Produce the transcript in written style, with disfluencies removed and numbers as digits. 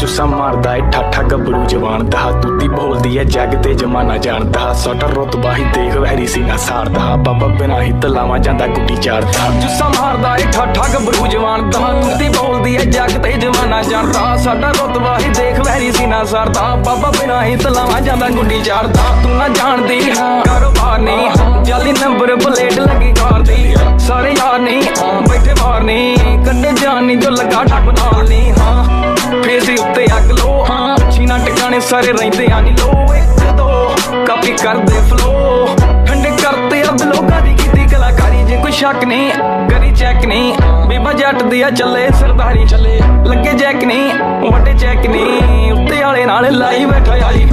ਚੁੱਸਾ ਮਾਰਦਾ ਏ ਠਾਠਾ ਗੱਭਰੂ ਜਵਾਨ ਦਾ ਤੂਤੀ ਬੋਲਦੀ ਏ ਜੱਗ ਤੇ ਜਮਾਨਾ ਜਾਣਦਾ ਸਾਡਾ ਰੁਤਬਾ ਹੀ ਦੇਖ ਵੈਰੀ ਸੀਨਾ ਸਾਰਦਾ ਬਾਬਾ ਬਿਨਾ ਹੀ ਤਲਾਵਾਂ ਜਾਂਦਾ ਗੁੱਡੀ ਚਾੜਦਾ ਚੁੱਸਾ ਮਾਰਦਾ ਏ ਠਾਠਾ ਗੱਭਰੂ ਜਵਾਨ ਦਾ ਤੂਤੀ ਬੋਲਦੀ ਏ ਜੱਗ ਤੇ ਜਮਾਨਾ ਜਾਣਦਾ ਸਾਡਾ ਰੁਤਬਾ ਹੀ ਦੇਖ ਵੈਰੀ ਸੀਨਾ ਸਾਰਦਾ ਬਾਬਾ ਬਿਨਾ ਹੀ ਤਲਾਵਾਂ ਜਾਂਦਾ ਗੁੱਡੀ ਚਾੜਦਾ ਤੂੰ ਨਾ ਜਾਣਦੀ ਕਾਰੋਬਾਰ ਨਹੀਂ ਜਾਲੀ ਨੰਬਰ ਪਲੇਟ ਲੱਗੀ ਕਾਰ ਦੀ ਸਾਰੇ ਯਾਰ ਨਹੀਂ ਬੈਠੇ ਬਾਹਰ ਨਹੀਂ ਕੰਨੇ ਜਾਨ ਨਹੀਂ ਜੋ ਲੱਗਾ ਠੱਪ ਨਾਲ ਨਹੀਂ ਫੇਸ ਉੱਤੇ ਅੱਗ ਲੋ ਛੀਨਾ ਟਿਕਾਣੇ ਸਾਰੇ ਰਹਿੰਦੇ ਆ ਨੀ ਲੋ ਇੱਕ ਦੋ ਕਾਪੀ ਕਰਦੇ ਫਲੋ ਠੰਡੇ ਕਰਤੇ ਅਬ ਲੋਕਾਂ ਦੀ ਕੀਤੀ ਕਲਾਕਾਰੀ ਜੇ ਕੋਈ ਸ਼ੱਕ ਨਹੀਂ ਕਰੀ ਚੈੱਕ ਨਹੀਂ ਬੀਬਾ ਜੱਟ ਦੀ ਆ ਚੱਲੇ ਸਰਦਾਰੀ ਚੱਲੇ ਲੱਗੇ ਜੈਕ ਨਹੀਂ ਵੱਡੇ ਚੈੱਕ ਨਹੀਂ ਉੱਤੇ ਵਾਲੇ ਨਾਲ ਲਾਈ ਬੈਠਾ ਯਾਰੀ